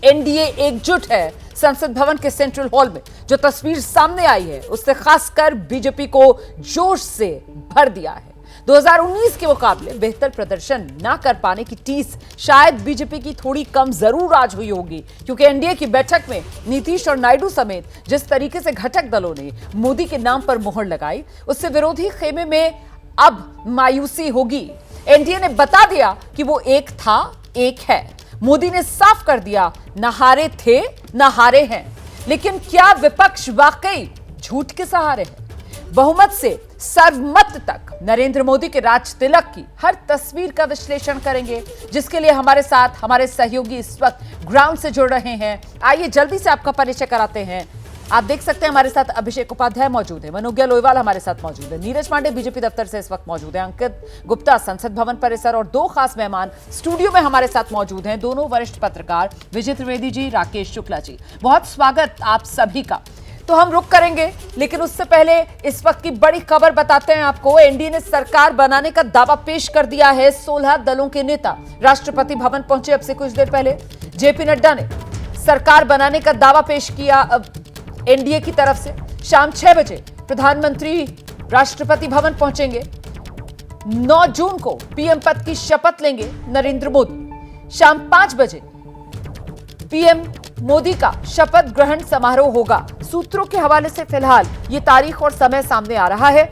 NDA एकजुट है। संसद भवन के सेंट्रल हॉल में जो तस्वीर सामने आई है उससे खासकर बीजेपी को जोश से भर दिया है। 2019 के मुकाबले बेहतर प्रदर्शन ना कर पाने की टीस शायद बीजेपी की थोड़ी कम जरूर आज हुई होगी, क्योंकि एनडीए की बैठक में नीतीश और नायडू समेत जिस तरीके से घटक दलों ने मोदी के नाम पर मोहर लगाई, उससे विरोधी खेमे में अब मायूसी होगी। एनडीए ने बता दिया कि वो एक था, एक है। मोदी ने साफ कर दिया, न हारे थे न हारे हैं। लेकिन क्या विपक्ष वाकई झूठ के सहारे है? बहुमत से सर्वमत तक नरेंद्र मोदी के राज तिलक की हर तस्वीर का विश्लेषण करेंगे, जिसके लिए हमारे साथ हमारे सहयोगी इस वक्त ग्राउंड से जुड़ रहे हैं। आइए जल्दी से आपका परिचय कराते हैं। आप देख सकते हैं हमारे साथ अभिषेक उपाध्याय मौजूद है, मनोज्ञा लोईवाल हमारे साथ मौजूद है, नीरज पांडे बीजेपी दफ्तर से इस वक्त मौजूद है, अंकित गुप्ता संसद भवन परिसर, और दो खास मेहमान स्टूडियो में हमारे साथ मौजूद हैं, दोनों वरिष्ठ पत्रकार विजय त्रिवेदी जी, राकेश शुक्ला जी। बहुत स्वागत आप सभी का। तो हम रुक करेंगे, लेकिन उससे पहले इस वक्त की बड़ी खबर बताते हैं आपको। एनडीए ने सरकार बनाने का दावा पेश कर दिया है। 16 दलों के नेता राष्ट्रपति भवन पहुंचे अब से कुछ देर पहले। जेपी नड्डा ने सरकार बनाने का दावा पेश किया एनडीए की तरफ से। शाम 6 बजे प्रधानमंत्री राष्ट्रपति भवन पहुंचेंगे। 9 जून को पीएम पद की शपथ लेंगे नरेंद्र मोदी। शाम 5 बजे पीएम मोदी का शपथ ग्रहण समारोह होगा। सूत्रों के हवाले से फिलहाल ये तारीख और समय सामने आ रहा है,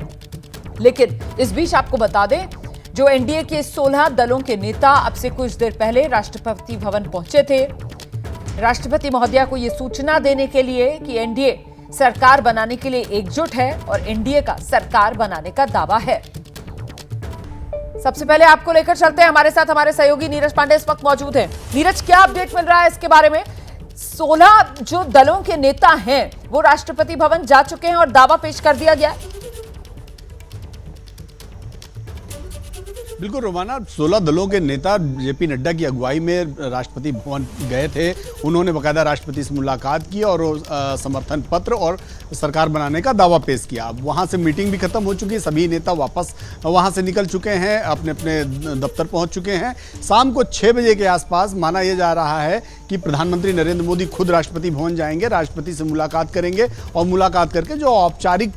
लेकिन इस बीच आपको बता दें, जो एनडीए के 16 दलों के नेता अब से कुछ देर पहले राष्ट्रपति भवन पहुंचे थे, राष्ट्रपति महोदया को यह सूचना देने के लिए कि एनडीए सरकार बनाने के लिए एकजुट है और एनडीए का सरकार बनाने का दावा है। सबसे पहले आपको लेकर चलते हैं, हमारे साथ हमारे सहयोगी नीरज पांडे इस वक्त मौजूद हैं। नीरज, क्या अपडेट मिल रहा है इसके बारे में? 16 जो दलों के नेता हैं वो राष्ट्रपति भवन जा चुके हैं और दावा पेश कर दिया गया है। बिल्कुल रोमाना, 16 दलों के नेता जेपी नड्डा की अगुवाई में राष्ट्रपति भवन गए थे। उन्होंने बाकायदा राष्ट्रपति से मुलाकात की और समर्थन पत्र और सरकार बनाने का दावा पेश किया। वहां से मीटिंग भी खत्म हो चुकी है, सभी नेता वापस वहां से निकल चुके हैं, अपने अपने दफ्तर पहुंच चुके हैं। शाम को 6 बजे के आसपास माना यह जा रहा है कि प्रधानमंत्री नरेंद्र मोदी खुद राष्ट्रपति भवन जाएंगे, राष्ट्रपति से मुलाकात करेंगे और मुलाकात करके जो औपचारिक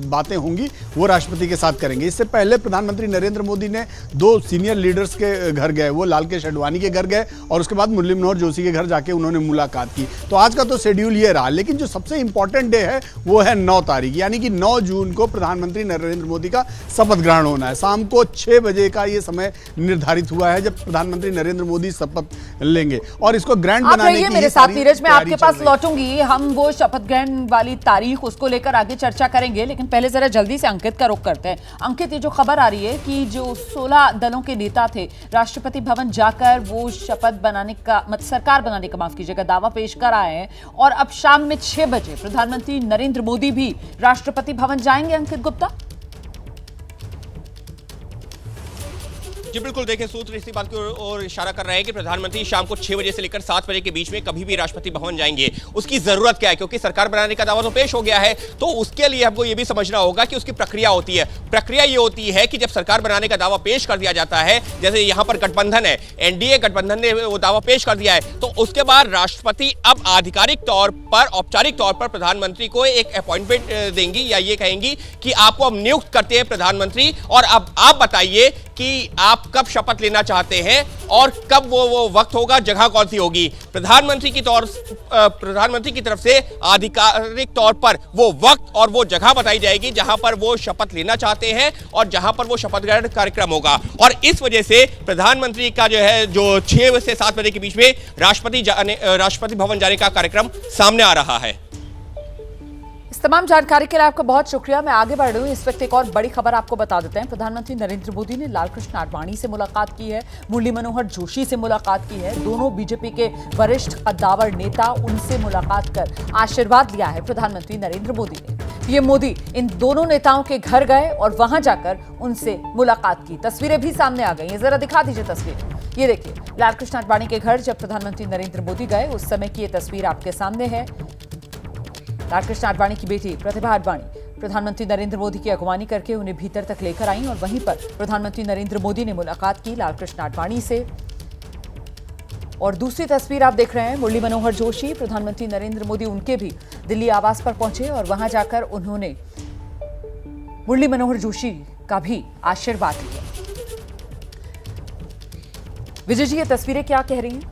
बातें होंगी वो राष्ट्रपति के साथ करेंगे। इससे पहले प्रधानमंत्री नरेंद्र मोदी ने 2 सीनियर लीडर्स के घर गए, वो लालकृष्ण आडवाणी के घर गए और उसके बाद मुरली मनोहर जोशी के घर जाके उन्होंने मुलाकात की। तो आज का तो शेड्यूल ये रहा, लेकिन जो सबसे इंपॉर्टेंट डे है वो है 9 तारीख, यानी कि 9 जून को प्रधानमंत्री नरेंद्र मोदी का शपथ ग्रहण होना है। शाम को 6 बजे का ये समय निर्धारित हुआ है जब प्रधानमंत्री नरेंद्र मोदी शपथ लेंगे और इसको ग्रैंड बनाने की मेरे साथ नीरज, मैं आपके पास लौटूंगी। हम वो शपथ ग्रहण वाली तारीख उसको लेकर आगे चर्चा करेंगे, लेकिन पहले जरा जल्दी से अंकित का रुख करते हैं। अंकित, ये जो खबर आ रही है कि जो 16 दलों के नेता थे राष्ट्रपति भवन जाकर वो शपथ बनाने का सरकार बनाने का माफ कीजिएगा दावा पेश कर आए हैं, और अब शाम में 6 बजे प्रधानमंत्री नरेंद्र मोदी भी राष्ट्रपति भवन जाएंगे। अंकित गुप्ता, जी बिल्कुल, देखिए सूत्र इसी बात की ओर इशारा कर रहे हैं कि प्रधानमंत्री शाम को 6 बजे से लेकर 7 बजे के बीच में कभी भी राष्ट्रपति भवन जाएंगे। उसकी जरूरत क्या है? क्योंकि सरकार बनाने का दावा तो पेश हो गया है, तो उसके लिए हमको ये भी समझना होगा कि उसकी प्रक्रिया होती है। प्रक्रिया ये होती है कि जब सरकार बनाने का दावा पेश कर दिया जाता है, जैसे यहाँ पर गठबंधन है, एनडीए गठबंधन ने वो दावा पेश कर दिया है, तो उसके बाद राष्ट्रपति अब आधिकारिक तौर पर, औपचारिक तौर पर प्रधानमंत्री को एक अपॉइंटमेंट देंगी या ये कहेंगी कि आपको अब नियुक्त करते हैं प्रधानमंत्री, और अब आप बताइए कि आप कब शपथ लेना चाहते हैं और कब वो वक्त होगा, जगह कौन सी होगी। प्रधानमंत्री की तरफ से आधिकारिक तौर पर वो वक्त और वो जगह बताई जाएगी जहां पर वो शपथ लेना चाहते हैं और जहां पर वो शपथ ग्रहण कार्यक्रम होगा। और इस वजह से प्रधानमंत्री का जो 6 से 7 बजे के बीच में राष्ट्रपति भवन जाने का कार्यक्रम सामने आ रहा है। तमाम जानकारी के लिए आपका बहुत शुक्रिया। मैं आगे बढ़ रही हूँ, इस वक्त एक और बड़ी खबर आपको बता देते हैं। प्रधानमंत्री नरेंद्र मोदी ने लालकृष्ण आडवाणी से मुलाकात की है, मुरली मनोहर जोशी से मुलाकात की है। दोनों बीजेपी के वरिष्ठ कद्दावर नेता, उनसे मुलाकात कर आशीर्वाद लिया है प्रधानमंत्री नरेंद्र मोदी ने। पीएम मोदी इन दोनों नेताओं के घर गए और वहां जाकर उनसे मुलाकात की। तस्वीरें भी सामने आ गई हैं, जरा दिखा दीजिए तस्वीर। ये देखिए, लालकृष्ण आडवाणी के घर जब प्रधानमंत्री नरेंद्र मोदी गए उस समय की ये तस्वीर आपके सामने है। लालकृष्ण आडवाणी की बेटी प्रतिभा आडवाणी प्रधानमंत्री नरेंद्र मोदी की अगवानी करके उन्हें भीतर तक लेकर आई और वहीं पर प्रधानमंत्री नरेंद्र मोदी ने मुलाकात की लालकृष्ण आडवाणी से। और दूसरी तस्वीर आप देख रहे हैं, मुरली मनोहर जोशी, प्रधानमंत्री नरेंद्र मोदी उनके भी दिल्ली आवास पर पहुंचे और वहां जाकर उन्होंने मुरली मनोहर जोशी का भी आशीर्वाद लिया। विजय जी, ये तस्वीरें क्या कह रही हैं?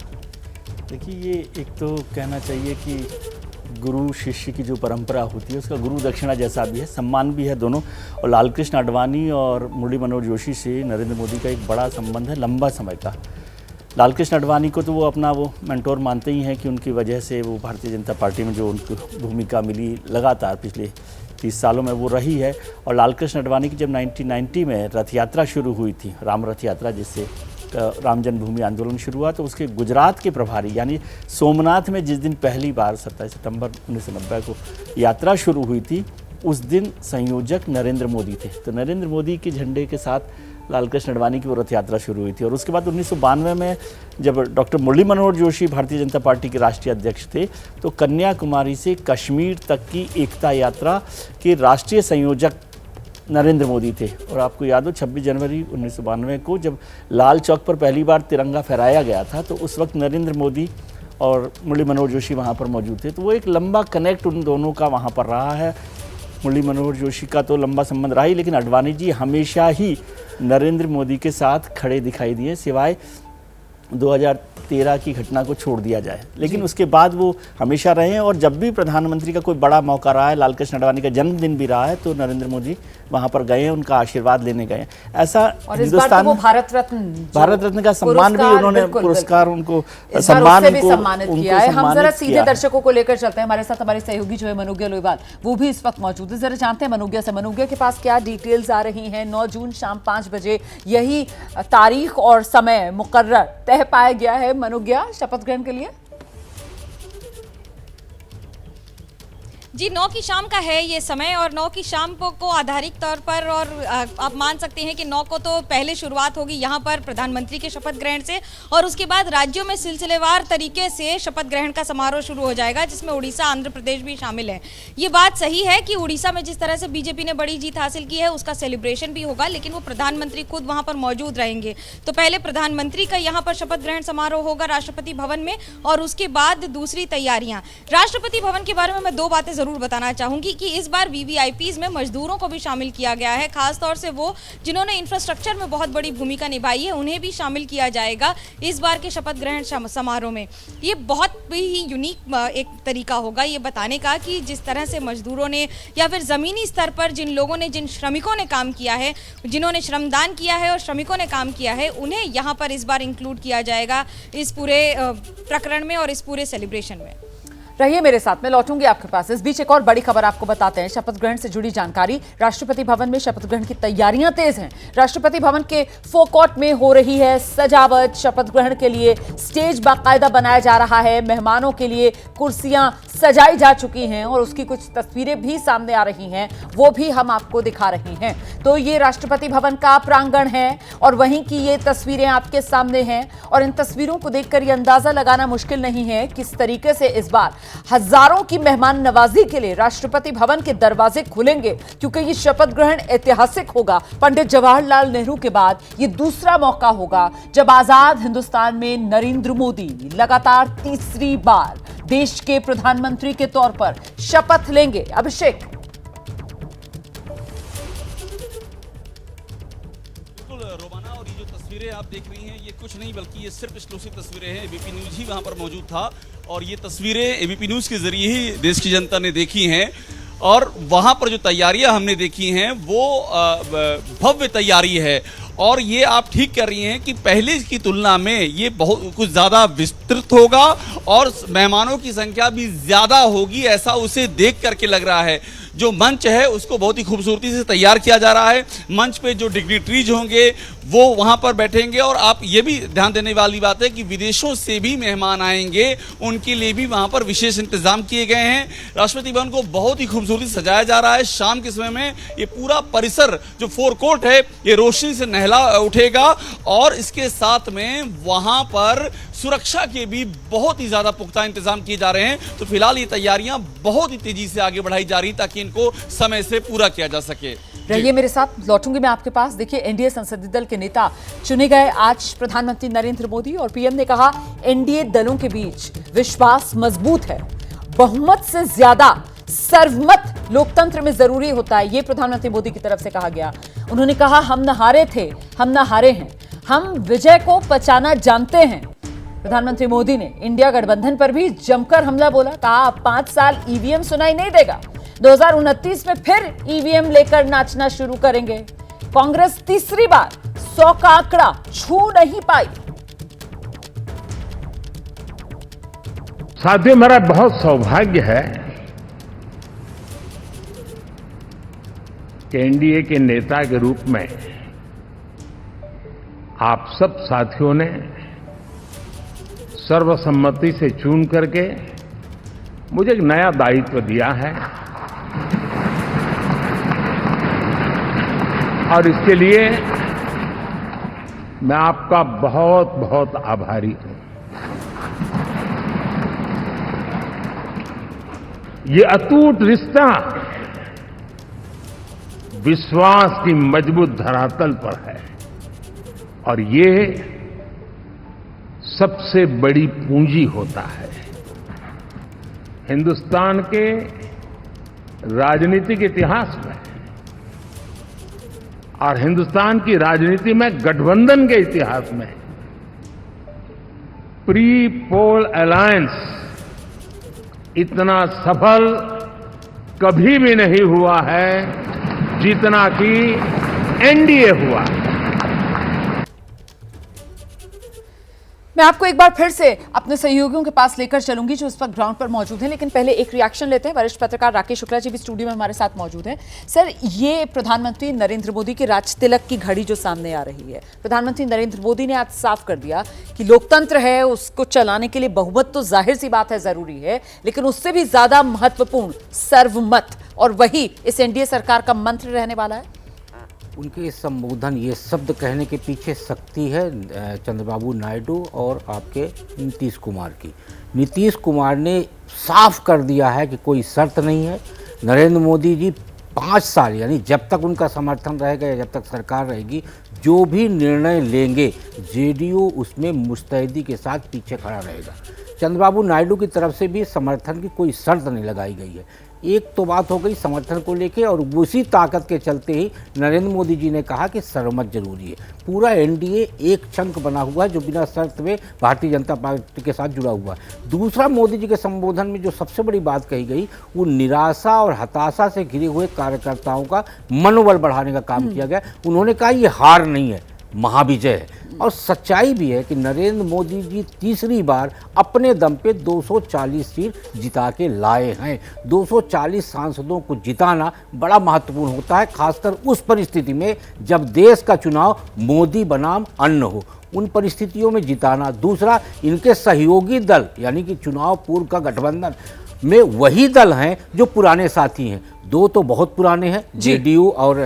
देखिए, ये एक तो कहना चाहिए कि गुरु शिष्य की जो परंपरा होती है उसका गुरु दक्षिणा जैसा भी है, सम्मान भी है दोनों। और लालकृष्ण आडवाणी और मुरली मनोहर जोशी से नरेंद्र मोदी का एक बड़ा संबंध है, लंबा समय का। लालकृष्ण आडवाणी को तो वो अपना वो मेंटोर मानते ही हैं कि उनकी वजह से वो भारतीय जनता पार्टी में जो उनको भूमिका मिली लगातार पिछले 30 सालों में वो रही है। और लालकृष्ण आडवाणी की जब 1990 में रथ यात्रा शुरू हुई थी, राम रथ यात्रा, जिससे राम जन्मभूमि आंदोलन शुरू हुआ, तो उसके गुजरात के प्रभारी यानी सोमनाथ में जिस दिन पहली बार 27 सितंबर 1990 को यात्रा शुरू हुई थी, उस दिन संयोजक नरेंद्र मोदी थे। तो नरेंद्र मोदी के झंडे के साथ लालकृष्ण आडवाणी की वो रथ यात्रा शुरू हुई थी। और उसके बाद 1992 में जब डॉक्टर मुरली मनोहर जोशी भारतीय जनता पार्टी के राष्ट्रीय अध्यक्ष थे, तो कन्याकुमारी से कश्मीर तक की एकता यात्रा के राष्ट्रीय संयोजक नरेंद्र मोदी थे। और आपको याद हो 26 जनवरी 1992 को जब लाल चौक पर पहली बार तिरंगा फहराया गया था, तो उस वक्त नरेंद्र मोदी और मुरली मनोहर जोशी वहाँ पर मौजूद थे। तो वो एक लंबा कनेक्ट उन दोनों का वहाँ पर रहा है। मुरली मनोहर जोशी का तो लंबा संबंध रहा ही, लेकिन आडवाणी जी हमेशा ही नरेंद्र मोदी के साथ खड़े दिखाई दिए, सिवाय 2013 की घटना को छोड़ दिया जाए। लेकिन उसके बाद वो हमेशा रहे हैं। और जब भी प्रधानमंत्री का कोई बड़ा मौका रहा है, लालकृष्ण आडवाणी का जन्मदिन भी रहा है, तो नरेंद्र मोदी वहां पर गए हैं, उनका आशीर्वाद लेने गए हैं। ऐसा हिंदुस्तान में भारत रत्न का सम्मान भी उन्होंने, पुरस्कार उनको सम्मानित किया है। हम जरा सीधे दर्शकों को लेकर चलते हैं, हमारे साथ हमारे सहयोगी जो है मनोज्ञा लोईवाल, वो भी इस वक्त मौजूद है। जरा जानते हैं मनोज्ञा से, मनोज्ञा के पास क्या डिटेल्स आ रही हैं? 9 जून शाम 5 बजे यही तारीख और समय मुकर्रर तय पाया गया है मनोज्ञा शपथ ग्रहण के लिए। जी, 9 की शाम का है ये समय और 9 की शाम को आधारिक तौर पर, और आप मान सकते हैं कि 9 को तो पहले शुरुआत होगी यहाँ पर प्रधानमंत्री के शपथ ग्रहण से, और उसके बाद राज्यों में सिलसिलेवार तरीके से शपथ ग्रहण का समारोह शुरू हो जाएगा, जिसमें उड़ीसा, आंध्र प्रदेश भी शामिल है। ये बात सही है कि उड़ीसा में जिस तरह से बीजेपी ने बड़ी जीत हासिल की है उसका सेलिब्रेशन भी होगा, लेकिन वो प्रधानमंत्री खुद वहाँ पर मौजूद रहेंगे। तो पहले प्रधानमंत्री का यहाँ पर शपथ ग्रहण समारोह होगा राष्ट्रपति भवन में, और उसके बाद दूसरी तैयारियाँ। राष्ट्रपति भवन के बारे में मैं 2 बातें जरूर बताना चाहूंगी कि इस बार वीवीआईपीज में मजदूरों को भी शामिल किया गया है, खासतौर से वो जिन्होंने इंफ्रास्ट्रक्चर में बहुत बड़ी भूमिका निभाई है, उन्हें भी शामिल किया जाएगा इस बार के शपथ ग्रहण समारोह में। ये बहुत ही यूनिक एक तरीका होगा ये बताने का कि जिस तरह से मजदूरों ने या फिर जमीनी स्तर पर जिन लोगों ने, जिन श्रमिकों ने काम किया है, जिन्होंने श्रमदान किया है और श्रमिकों ने काम किया है, उन्हें यहाँ पर इस बार इंक्लूड किया जाएगा इस पूरे प्रकरण में और इस पूरे सेलिब्रेशन में। रहिए मेरे साथ, मैं लौटूंगी आपके पास। इस बीच एक और बड़ी खबर आपको बताते हैं, शपथ ग्रहण से जुड़ी जानकारी। राष्ट्रपति भवन में शपथ ग्रहण की तैयारियां तेज हैं। राष्ट्रपति भवन के फोरकोर्ट में हो रही है सजावट। शपथ ग्रहण के लिए स्टेज बाकायदा बनाया जा रहा है, मेहमानों के लिए कुर्सियां सजाई जा चुकी हैं और उसकी कुछ तस्वीरें भी सामने आ रही हैं, वो भी हम आपको दिखा रहे हैं। तो ये राष्ट्रपति भवन का प्रांगण है और वहीं की ये तस्वीरें आपके सामने हैं, और इन तस्वीरों को देखकर ये अंदाजा लगाना मुश्किल नहीं है किस तरीके से इस बार हजारों की मेहमान नवाजी के लिए राष्ट्रपति भवन के दरवाजे खुलेंगे, क्योंकि ये शपथ ग्रहण ऐतिहासिक होगा। पंडित जवाहरलाल नेहरू के बाद ये दूसरा मौका होगा जब आजाद हिंदुस्तान में नरेंद्र मोदी लगातार तीसरी बार देश के प्रधानमंत्री के तौर पर शपथ लेंगे। अभिषेक, रोमाना, और ये जो तस्वीरें आप देख रही हैं ये कुछ नहीं बल्कि ये सिर्फ एक्सक्लूसिव तस्वीरें हैं। एबीपी न्यूज ही वहां पर मौजूद था और ये तस्वीरें एबीपी न्यूज के जरिए ही देश की जनता ने देखी हैं। और वहां पर जो तैयारियां हमने देखी हैं वो भव्य तैयारी है, और ये आप ठीक कर रही हैं कि पहले की तुलना में ये बहुत कुछ ज़्यादा विस्तृत होगा और मेहमानों की संख्या भी ज़्यादा होगी, ऐसा उसे देख करके लग रहा है। जो मंच है उसको बहुत ही खूबसूरती से तैयार किया जा रहा है। मंच पे जो डिग्निटरीज होंगे वो वहाँ पर बैठेंगे, और आप ये भी ध्यान देने वाली बात है कि विदेशों से भी मेहमान आएंगे, उनके लिए भी वहाँ पर विशेष इंतजाम किए गए हैं। राष्ट्रपति भवन को बहुत ही खूबसूरती से सजाया जा रहा है। शाम के समय में ये पूरा परिसर जो फोरकोर्ट है ये रोशनी से नहला उठेगा, और इसके साथ में वहाँ पर सुरक्षा के भी बहुत ही ज़्यादा पुख्ता इंतजाम किए जा रहे हैं। तो फिलहाल ये तैयारियां बहुत ही तेजी से आगे बढ़ाई जा रही ताकि इनको समय से पूरा किया जा सके। रहिए मेरे साथ, लौटूंगी मैं आपके पास। देखिए, एनडीए संसदीय दल के नेता चुने गए आज प्रधानमंत्री नरेंद्र मोदी, और पीएम ने कहा एनडीए दलों के बीच विश्वास मजबूत है, बहुमत से ज्यादा सर्वमत लोकतंत्र में जरूरी होता है, ये प्रधानमंत्री मोदी की तरफ से कहा गया। उन्होंने कहा हम न हारे थे, हम न हारे हैं, हम विजय को पचाना जानते हैं। प्रधानमंत्री मोदी ने इंडिया गठबंधन पर भी जमकर हमला बोला, कहा अब 5 साल ईवीएम सुनाई नहीं देगा, 2029 में फिर ईवीएम लेकर नाचना शुरू करेंगे। कांग्रेस तीसरी बार 100 का आंकड़ा छू नहीं पाई। साथियों, मेरा बहुत सौभाग्य है कि एनडीए के नेता के रूप में आप सब साथियों ने सर्वसम्मति से चुन करके मुझे एक नया दायित्व दिया है, और इसके लिए मैं आपका बहुत बहुत आभारी हूं। ये अटूट रिश्ता विश्वास की मजबूत धरातल पर है, और ये सबसे बड़ी पूंजी होता है। हिंदुस्तान के राजनीतिक इतिहास में और हिंदुस्तान की राजनीति में गठबंधन के इतिहास में प्री पोल अलायंस इतना सफल कभी भी नहीं हुआ है जितना कि एनडीए हुआ। मैं आपको एक बार फिर से अपने सहयोगियों के पास लेकर चलूंगी जो इस वक्त ग्राउंड पर मौजूद हैं, लेकिन पहले एक रिएक्शन लेते हैं। वरिष्ठ पत्रकार राकेश शुक्ला जी भी स्टूडियो में हमारे साथ मौजूद हैं। सर, ये प्रधानमंत्री नरेंद्र मोदी के राज तिलक की घड़ी जो सामने आ रही है, प्रधानमंत्री नरेंद्र मोदी ने आज साफ कर दिया कि लोकतंत्र है, उसको चलाने के लिए बहुमत तो जाहिर सी बात है जरूरी है, लेकिन उससे भी ज्यादा महत्वपूर्ण सर्वमत, और वही इस एनडीए सरकार का मंत्र रहने वाला है। उनके इस संबोधन, ये शब्द कहने के पीछे शक्ति है चंद्रबाबू नायडू और आपके नीतीश कुमार की। नीतीश कुमार ने साफ कर दिया है कि कोई शर्त नहीं है। नरेंद्र मोदी जी 5 साल, यानी जब तक उनका समर्थन रहेगा या जब तक सरकार रहेगी, जो भी निर्णय लेंगे जेडीयू उसमें मुस्तैदी के साथ पीछे खड़ा रहेगा। चंद्रबाबू नायडू की तरफ से भी समर्थन की कोई शर्त नहीं लगाई गई है। एक तो बात हो गई समर्थन को लेके, और उसी ताकत के चलते ही नरेंद्र मोदी जी ने कहा कि सर्वमत जरूरी है। पूरा एनडीए एक चंक बना हुआ है जो बिना शर्त में भारतीय जनता पार्टी के साथ जुड़ा हुआ है। दूसरा, मोदी जी के संबोधन में जो सबसे बड़ी बात कही गई, वो निराशा और हताशा से घिरे हुए कार्यकर्ताओं का मनोबल बढ़ाने का काम किया गया। उन्होंने कहा ये हार नहीं है, महाविजय है। और सच्चाई भी है कि नरेंद्र मोदी जी तीसरी बार अपने दम पे 240 सीट जिता के लाए हैं। 240 सांसदों को जिताना बड़ा महत्वपूर्ण होता है, खासकर उस परिस्थिति में जब देश का चुनाव मोदी बनाम अन्य हो, उन परिस्थितियों में जिताना। दूसरा, इनके सहयोगी दल यानी कि चुनाव पूर्व का गठबंधन में वही दल हैं जो पुराने साथी हैं। 2 तो बहुत पुराने हैं, जेडीयू और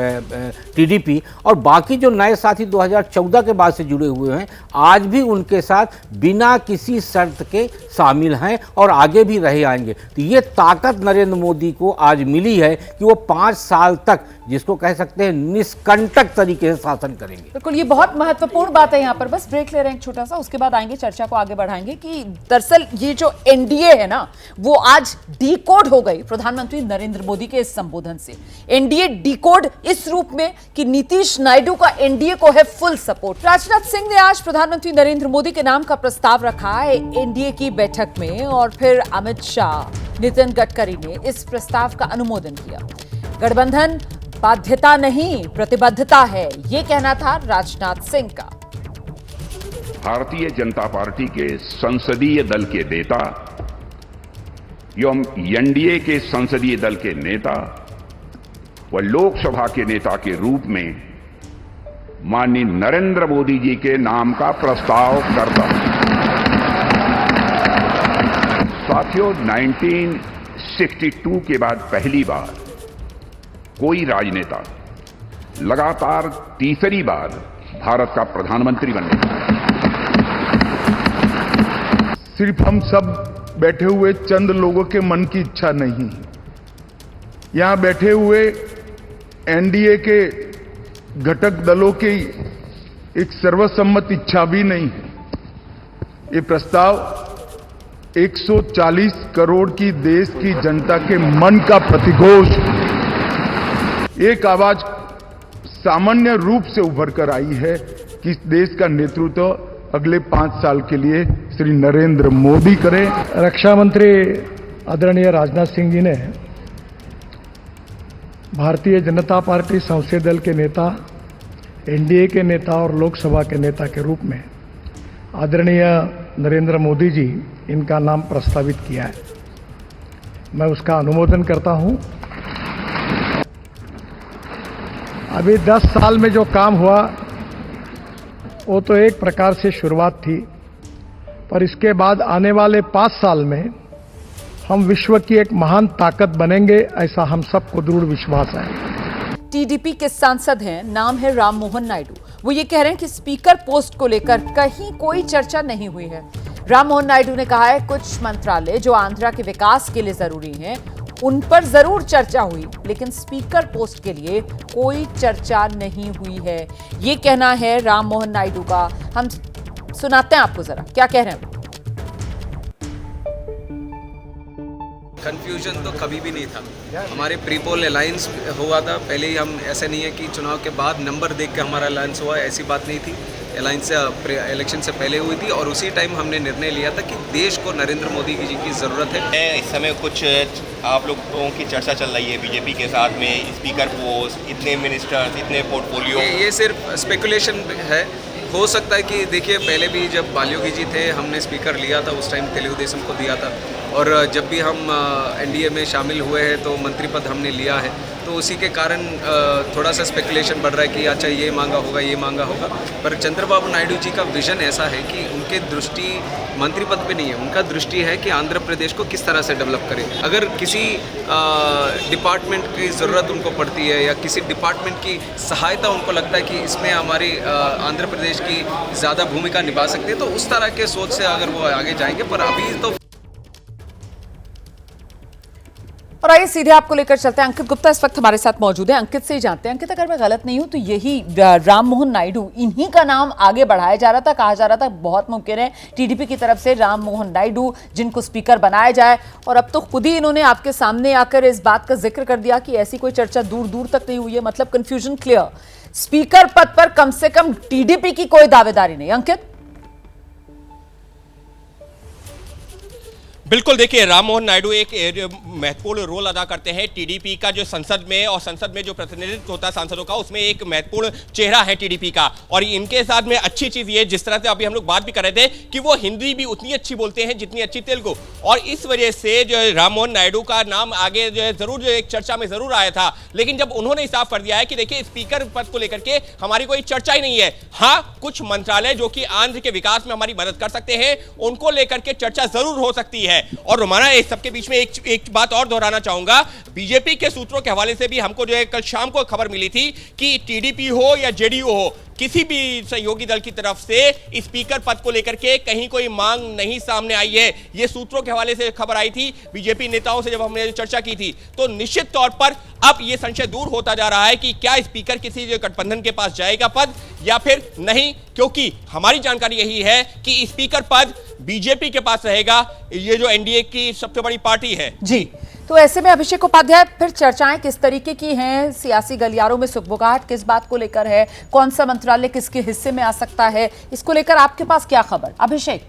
टीडीपी, और बाकी जो नए साथी 2014 के बाद से जुड़े हुए हैं, आज भी उनके साथ बिना किसी शर्त के शामिल हैं और आगे भी रहे आएंगे। तो ये ताकत नरेंद्र मोदी को आज मिली है कि वो 5 साल तक, जिसको कह सकते हैं निष्कंटक तरीके से शासन करेंगे। बिल्कुल, ये बहुत महत्वपूर्ण बात है। यहाँ पर बस ब्रेक ले रहे हैं एक छोटा सा, उसके बाद आएंगे, चर्चा को आगे बढ़ाएंगे कि दरअसल ये जो एनडीए है ना, वो आज डीकोड हो गई प्रधानमंत्री नरेंद्र मोदी के संबोधन से। एनडीए डीकोड इस रूप में कि नीतीश नायडू का एनडीए को है फुल सपोर्ट। राजनाथ सिंह ने आज प्रधानमंत्री नरेंद्र मोदी के नाम का प्रस्ताव रखा है एनडीए की बैठक में, और फिर अमित शाह, नितिन गडकरी ने इस प्रस्ताव का अनुमोदन किया। गठबंधन बाध्यता नहीं प्रतिबद्धता है, ये कहना था राजनाथ सिंह का। भारतीय जनता पार्टी के संसदीय दल के नेता एवं एनडीए के संसदीय दल के नेता व लोकसभा के नेता के रूप में माननीय नरेंद्र मोदी जी के नाम का प्रस्ताव करता हूं। साथियों, 1962 के बाद पहली बार कोई राजनेता लगातार तीसरी बार भारत का प्रधानमंत्री बनने वाला है। सिर्फ हम सब बैठे हुए चंद लोगों के मन की इच्छा नहीं, यहां बैठे हुए एनडीए के घटक दलों की एक सर्वसम्मत इच्छा भी नहीं है। ये प्रस्ताव 140 करोड़ की देश की जनता के मन का प्रतिघोष, एक आवाज सामान्य रूप से उभर कर आई है कि इस देश का नेतृत्व अगले 5 साल के लिए श्री नरेंद्र मोदी करें। रक्षा मंत्री आदरणीय राजनाथ सिंह जी ने भारतीय जनता पार्टी संसदीय दल के नेता, एनडीए के नेता और लोकसभा के नेता के रूप में आदरणीय नरेंद्र मोदी जी इनका नाम प्रस्तावित किया है। मैं उसका अनुमोदन करता हूं। अभी 10 साल में जो काम हुआ वो तो एक प्रकार से शुरुआत थी, पर इसके बाद आने वाले 5 साल में हम विश्व की एक महान ताकत बनेंगे, ऐसा हम सबको दृढ़ विश्वास है। टीडीपी के सांसद हैं, नाम है राम मोहन नायडू। वो ये कह रहे हैं कि स्पीकर पोस्ट को लेकर कहीं कोई चर्चा नहीं हुई है। राम मोहन नायडू ने कहा है कुछ मंत्रालय जो आंध्रा के विकास के लिए जरूरी हैं, उन पर जरूर चर्चा हुई, लेकिन स्पीकर पोस्ट के लिए कोई चर्चा नहीं हुई है। ये कहना है राम मोहन नायडू का। हम सुनाते हैं आपको, जरा क्या कह रहे हैं। कंफ्यूजन तो कभी भी नहीं था। हमारे प्रीपोल अलायंस हुआ था पहले ही। हम ऐसे नहीं है कि चुनाव के बाद नंबर देख के हमारा अलायंस हुआ, ऐसी बात नहीं थी। अलायंस इलेक्शन से पहले हुई थी और उसी टाइम हमने निर्णय लिया था कि देश को नरेंद्र मोदी जी की ज़रूरत है। इस समय कुछ आप लोगों की चर्चा चल रही है बीजेपी के साथ में, स्पीकर पोस्ट, इतने मिनिस्टर्स, इतने पोर्टफोलियो। ये सिर्फ स्पेकुलेशन है। हो सकता है कि देखिए, पहले भी जब बालियोगी जी थे हमने स्पीकर लिया था, उस टाइम तेलुगु देशम को दिया था, और जब भी हम एनडीए में शामिल हुए हैं तो मंत्री पद हमने लिया है। तो उसी के कारण थोड़ा सा स्पेकुलेशन बढ़ रहा है कि अच्छा ये मांगा होगा, ये मांगा होगा। पर चंद्रबाबू नायडू जी का विजन ऐसा है कि उनके दृष्टि मंत्री पद पे नहीं है, उनका दृष्टि है कि आंध्र प्रदेश को किस तरह से डेवलप करें। अगर किसी डिपार्टमेंट की ज़रूरत उनको पड़ती है या किसी डिपार्टमेंट की सहायता उनको लगता है कि इसमें हमारी आंध्र प्रदेश की ज़्यादा भूमिका निभा सकती है, तो उस तरह के सोच से अगर वो आगे जाएंगे। पर अभी तो और आइए सीधे आपको लेकर चलते हैं। अंकित गुप्ता इस वक्त हमारे साथ मौजूद है। अंकित से ही जानते हैं। अंकित, अगर मैं गलत नहीं हूं तो यही राम मोहन नायडू, इन्हीं का नाम आगे बढ़ाया जा रहा था, कहा जा रहा था बहुत मुमकिन है टीडीपी की तरफ से राम मोहन नायडू जिनको स्पीकर बनाया जाए, और अब तो खुद ही इन्होंने आपके सामने आकर इस बात का जिक्र कर दिया कि ऐसी कोई चर्चा दूर दूर तक नहीं हुई है। मतलब कंफ्यूजन क्लियर, स्पीकर पद पर कम से कम टीडीपी की कोई दावेदारी नहीं। अंकित, बिल्कुल, देखिए राम मोहन नायडू एक महत्वपूर्ण रोल अदा करते हैं टीडीपी का, जो संसद में और संसद में जो प्रतिनिधित्व होता है सांसदों का, उसमें एक महत्वपूर्ण चेहरा है टीडीपी का। और इनके साथ में अच्छी चीज ये, जिस तरह से अभी हम लोग बात भी कर रहे थे कि वो हिंदी भी उतनी अच्छी बोलते हैं जितनी अच्छी तेलुगु, और इस वजह से जो राम मोहन नायडू का नाम आगे जो है जरूर जो एक चर्चा में जरूर आया था। लेकिन जब उन्होंने साफ कर दिया है कि देखिए स्पीकर पद को लेकर के हमारी कोई चर्चा ही नहीं है, हाँ कुछ मंत्रालय जो कि आंध्र के विकास में हमारी मदद कर सकते हैं उनको लेकर के चर्चा जरूर हो सकती है। और रोमाना, इस सबके बीच में एक बात और दोहराना चाहूंगा, बीजेपी के सूत्रों के हवाले से भी हमको जो है कल शाम को खबर मिली थी कि टीडीपी हो या जेडीयू हो, किसी भी सहयोगी दल की तरफ से स्पीकर पद को लेकर के कहीं कोई मांग नहीं सामने आई है। यह सूत्रों के हवाले से खबर आई थी बीजेपी नेताओं से जब हमने चर्चा की थी। तो निश्चित तौर पर अब यह संशय दूर होता जा रहा है कि क्या स्पीकर किसी गठबंधन के पास जाएगा पद या फिर नहीं, क्योंकि हमारी जानकारी यही है कि स्पीकर पद बीजेपी के पास रहेगा, ये जो एनडीए की सबसे बड़ी पार्टी है। जी, तो ऐसे में अभिषेक उपाध्याय, फिर चर्चाएं किस तरीके की हैं? सियासी गलियारों में सुगबुगाहट किस बात को लेकर है? कौन सा मंत्रालय किसके हिस्से में आ सकता है? इसको लेकर आपके पास क्या खबर? अभिषेक,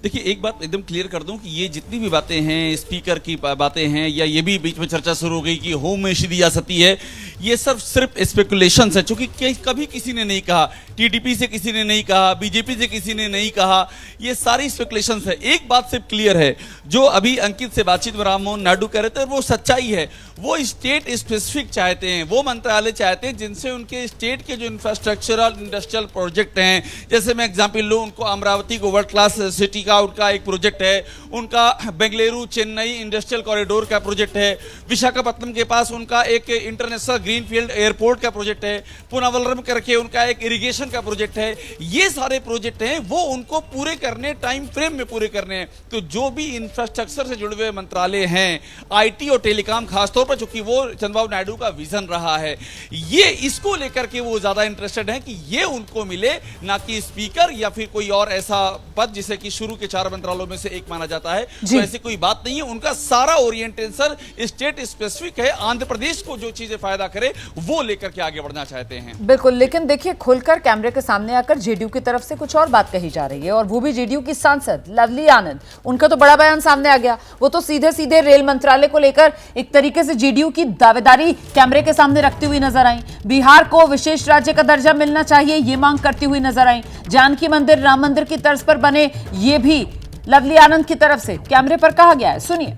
देखिए, एक बात एकदम क्लियर कर दूं कि ये जितनी भी बातें हैं, स्पीकर की बातें हैं, या ये भी बीच में चर्चा शुरू हो गई कि होम मिनिस्ट्री दी जा सकती है, ये सब सिर्फ स्पेकुलेशंस है, क्योंकि कभी किसी ने नहीं कहा, टीडीपी से किसी ने नहीं कहा, बीजेपी से किसी ने नहीं कहा, ये सारी स्पेकुलेशंस है। एक बात सिर्फ क्लियर है, जो अभी अंकित से बातचीत में राम मोहन नायडू कह रहे थे वो सच्चाई है। वो स्टेट स्पेसिफिक चाहते हैं, वो मंत्रालय चाहते हैं जिनसे उनके स्टेट के जो इंफ्रास्ट्रक्चरल इंडस्ट्रियल प्रोजेक्ट हैं, जैसे मैं एग्जाम्पल लूँ, उनको अमरावती को वर्ल्ड क्लास सिटी का का उनका एक प्रोजेक्ट है, उनका बेंगलुरु चेन्नई इंडस्ट्रियल कॉरिडोर का प्रोजेक्ट है, विशाखापत्तनम के पास उनका एक इंटरनेशनल ग्रीनफील्ड एयरपोर्ट का प्रोजेक्ट है, पुनावलरम करके उनका एक इरिगेशन का प्रोजेक्ट है। ये सारे प्रोजेक्ट हैं वो उनको पूरे करने, टाइम फ्रेम में पूरे करने हैं। तो जो भी इंफ्रास्ट्रक्चर से जुड़े हुए मंत्रालय हैं, आईटी और टेलीकॉम खासतौर पर, चूंकि वो चंद्रबाबू नायडू का विजन रहा है, ये इसको लेकर के वो ज्यादा इंटरेस्टेड हैं कि ये उनको मिले, ना कि स्पीकर या फिर कोई और ऐसा पद जिसे कि शुरू के 4 मंत्रालयों में से एक माना जाता है। तो ऐसी कोई बात नहीं है, उनका सारा ओरिएंटेशन स्टेट स्पेसिफिक है। आंध्र प्रदेश को जो चीजें फायदा करे वो लेकर के आगे बढ़ना चाहते हैं। बिल्कुल, लेकिन देखिए खुलकर कैमरे के सामने आकर जेडीयू की तरफ से कुछ और बात कही जा रही है, और वो भी जेडीयू की सांसद लवली आनंद। उनका तो बड़ा बयान सामने आ गया, वो तो सीधे सीधे रेल मंत्रालय को लेकर एक तरीके से जेडीयू की दावेदारी कैमरे के सामने रखती हुई नजर आई। बिहार को विशेष राज्य का दर्जा मिलना चाहिए, ये मांग करती हुई नजर आई। जानकी मंदिर राम मंदिर की तर्ज पर बने, ये भी लवली आनंद की तरफ से कैमरे पर कहा गया है। सुनिए।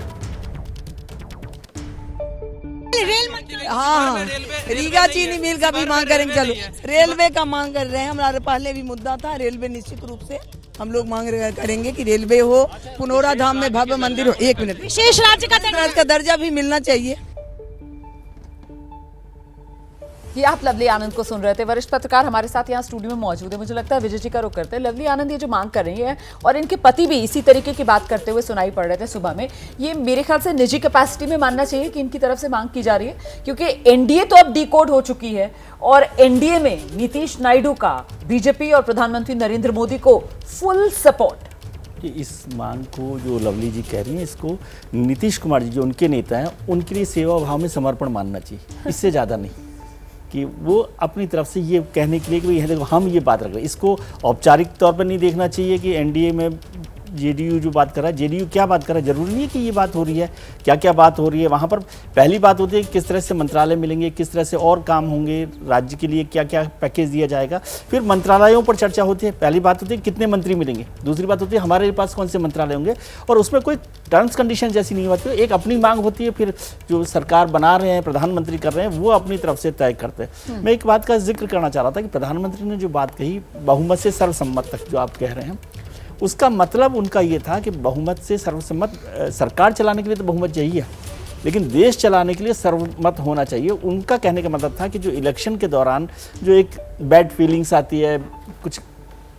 हाँ, रीगा चीनी मिल का भी मांग करेंगे। चलो रेलवे का मांग कर रहे हैं, हमारा पहले भी मुद्दा था रेलवे। निश्चित रूप से हम लोग मांग करेंगे कि रेलवे हो, पुनौरा धाम में भव्य मंदिर हो। 1 मिनट, विशेष राज्य का दर्जा भी मिलना चाहिए। ये आप लवली आनंद को सुन रहे थे। वरिष्ठ पत्रकार हमारे साथ यहाँ स्टूडियो में मौजूद है। मुझे लगता है विजय जी का रुख करते हैं। लवली आनंद ये जो मांग कर रही है, और इनके पति भी इसी तरीके की बात करते हुए सुनाई पड़ रहे थे सुबह में, ये मेरे ख्याल से निजी कैपेसिटी में मानना चाहिए कि इनकी तरफ से मांग की जा रही है, क्योंकि एनडीए तो अब डिकोड हो चुकी है, और एनडीए में नीतीश नायडू का बीजेपी और प्रधानमंत्री नरेंद्र मोदी को फुल सपोर्ट। कि इस मांग को जो लवली जी कह रही हैं, इसको नीतीश कुमार जी जो उनके नेता हैं, उनके लिए सेवा भाव में समर्पण मानना चाहिए, इससे ज़्यादा नहीं। कि वो अपनी तरफ से ये कहने के लिए कि भाई देखो हम ये बात रख रहे हैं, इसको औपचारिक तौर पर नहीं देखना चाहिए कि एनडीए में जेडीयू जो बात कर रहा है, जेडीयू क्या बात कर रहा है, जरूरी नहीं है कि ये बात हो रही है। क्या क्या बात हो रही है वहाँ पर, पहली बात होती है किस तरह से मंत्रालय मिलेंगे, किस तरह से और काम होंगे, राज्य के लिए क्या क्या पैकेज दिया जाएगा। फिर मंत्रालयों पर चर्चा होती है। पहली बात होती है कितने मंत्री मिलेंगे, दूसरी बात होती है हमारे पास कौन से मंत्रालय होंगे, और उसमें कोई टर्म्स कंडीशन जैसी नहीं होती है। एक अपनी मांग होती है, फिर जो सरकार बना रहे हैं, प्रधानमंत्री कर रहे हैं, वो अपनी तरफ से तय करते हैं। मैं एक बात का जिक्र करना चाह रहा था कि प्रधानमंत्री ने जो बात कही बहुमत से सर्वसम्मत तक जो आप कह रहे हैं, उसका मतलब उनका ये था कि बहुमत से सर्वसम्मत, सरकार चलाने के लिए तो बहुमत चाहिए, लेकिन देश चलाने के लिए सर्वमत होना चाहिए। उनका कहने का मतलब था कि जो इलेक्शन के दौरान जो एक बैड फीलिंग्स आती है, कुछ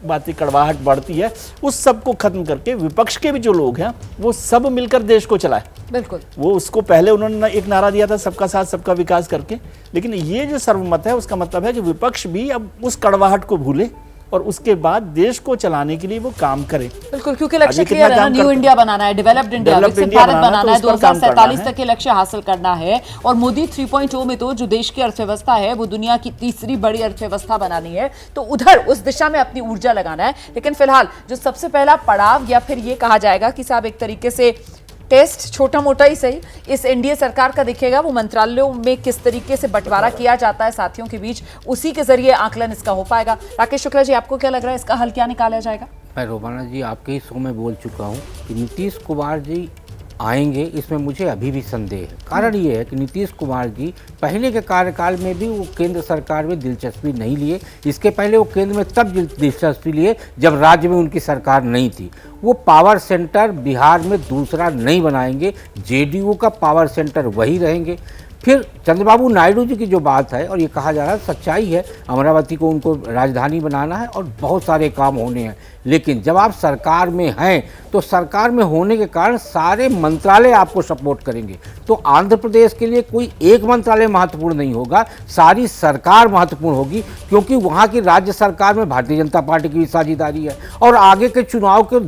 बातें कड़वाहट बढ़ती है, उस सब को खत्म करके विपक्ष के भी जो लोग हैं वो सब मिलकर देश को चलाए। बिल्कुल, वो उसको पहले उन्होंने एक नारा दिया था सबका साथ सबका विकास करके, लेकिन ये जो सर्वमत है उसका मतलब है कि विपक्ष भी अब उस कड़वाहट को भूले और उसके बाद देश को चलाने के लिए वो काम करे। बिल्कुल, क्योंकि लक्ष्य क्लियर है, न्यू इंडिया बनाना है, डेवलप्ड इंडिया, विकसित भारत बनाना है, 2047 तक के लक्ष्य हासिल करना है। और मोदी 3.0 में तो जो देश की अर्थव्यवस्था है वो दुनिया की तीसरी बड़ी अर्थव्यवस्था बनानी है, तो उधर उस दिशा में अपनी ऊर्जा लगाना है। लेकिन फिलहाल जो सबसे पहला पड़ाव, या फिर ये कहा जाएगा कि साहब एक तरीके से टेस्ट, छोटा मोटा ही सही, इस एनडीए सरकार का दिखेगा, वो मंत्रालयों में किस तरीके से बंटवारा किया जाता है साथियों के बीच, उसी के जरिए आकलन इसका हो पाएगा। राकेश शुक्ला जी, आपको क्या लग रहा है, इसका हल क्या निकाला जाएगा? मैं रोमाना जी आपके ही शो में बोल चुका हूँ कि नीतीश कुमार जी आएंगे, इसमें मुझे अभी भी संदेह है। कारण ये है कि नीतीश कुमार जी पहले के कार्यकाल में भी वो केंद्र सरकार में दिलचस्पी नहीं लिए। इसके पहले वो केंद्र में तब दिलचस्पी लिए जब राज्य में उनकी सरकार नहीं थी। वो पावर सेंटर बिहार में दूसरा नहीं बनाएंगे, जेडीयू का पावर सेंटर वही रहेंगे। फिर चंद्रबाबू नायडू जी की जो बात है, और ये कहा जा रहा है सच्चाई है, अमरावती को उनको राजधानी बनाना है और बहुत सारे काम होने हैं, लेकिन जब आप सरकार में हैं तो सरकार में होने के कारण सारे मंत्रालय आपको सपोर्ट करेंगे। तो आंध्र प्रदेश के लिए कोई एक मंत्रालय महत्वपूर्ण नहीं होगा, सारी सरकार महत्वपूर्ण होगी, क्योंकि वहाँ की राज्य सरकार में भारतीय जनता पार्टी की भी साझेदारी है, और आगे के चुनाव के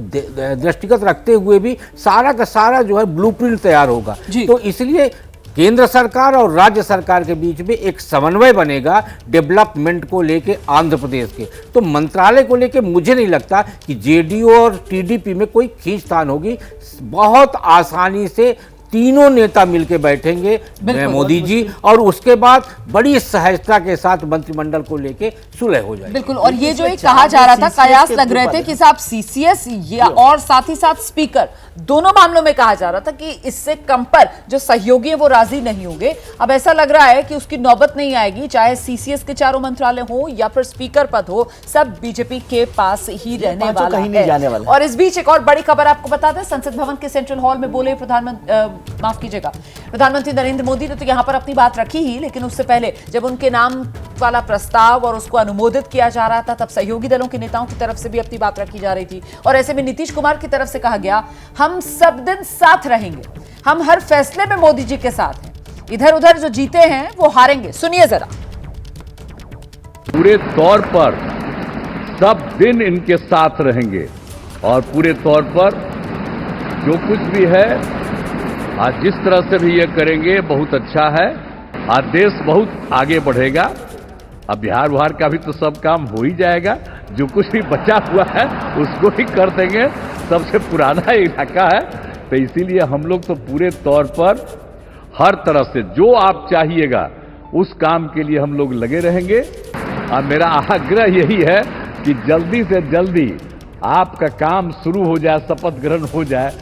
दृष्टिगत रखते हुए भी सारा का सारा जो है ब्लूप्रिंट तैयार होगा। तो इसलिए केंद्र सरकार और राज्य सरकार के बीच में एक समन्वय बनेगा डेवलपमेंट को लेके आंध्र प्रदेश के। तो मंत्रालय को लेके मुझे नहीं लगता कि जेडीयू और टीडीपी में कोई खींचतान होगी। बहुत आसानी से तीनों नेता मिलकर बैठेंगे मोदी जी, और उसके बाद बड़ी सहजता के साथ मंत्रिमंडल को लेके सुलह हो जाएगी। बिल्कुल। और ये जो एक कहा जा रहा था, कयास लग रहे थे कि साहब सीसीएस या और साथ ही साथ स्पीकर, दोनों मामलों में कहा जा रहा था कि इससे कम पर जो सहयोगी है वो राजी नहीं होंगे। अब ऐसा लग रहा है कि उसकी नौबत नहीं आएगी, चाहे सीसीएस के चारों मंत्रालय हो या फिर स्पीकर पद हो, सब बीजेपी के पास ही रहने वाला है। और इस बीच एक और बड़ी खबर आपको बता दें, संसद भवन के सेंट्रल हॉल में बोले प्रधानमंत्री नरेंद्र मोदी ने तो यहां पर अपनी बात रखी ही, लेकिन उससे पहले जब उनके नाम वाला प्रस्ताव और उसको अनुमोदित किया जा रहा था, तब सहयोगी दलों के नेताओं की तरफ से भी अपनी बात रखी जा रही थी। और ऐसे में नीतीश कुमार की तरफ से कहा गया, हम सब दिन साथ रहेंगे, हम हर फैसले में मोदी जी के साथ हैं, इधर उधर जो जीते हैं वो हारेंगे। सुनिए जरा। पूरे तौर पर सब दिन इनके साथ रहेंगे और पूरे तौर पर जो कुछ भी है आज जिस तरह से भी ये करेंगे बहुत अच्छा है। आज देश बहुत आगे बढ़ेगा। अब बिहार का भी तो सब काम हो ही जाएगा, जो कुछ भी बचा हुआ है उसको ही कर देंगे। सबसे पुराना इलाका है, तो इसीलिए हम लोग तो पूरे तौर पर हर तरह से जो आप चाहिएगा उस काम के लिए हम लोग लगे रहेंगे। और मेरा आग्रह यही है कि जल्दी से जल्दी आपका काम शुरू हो जाए, शपथ ग्रहण हो जाए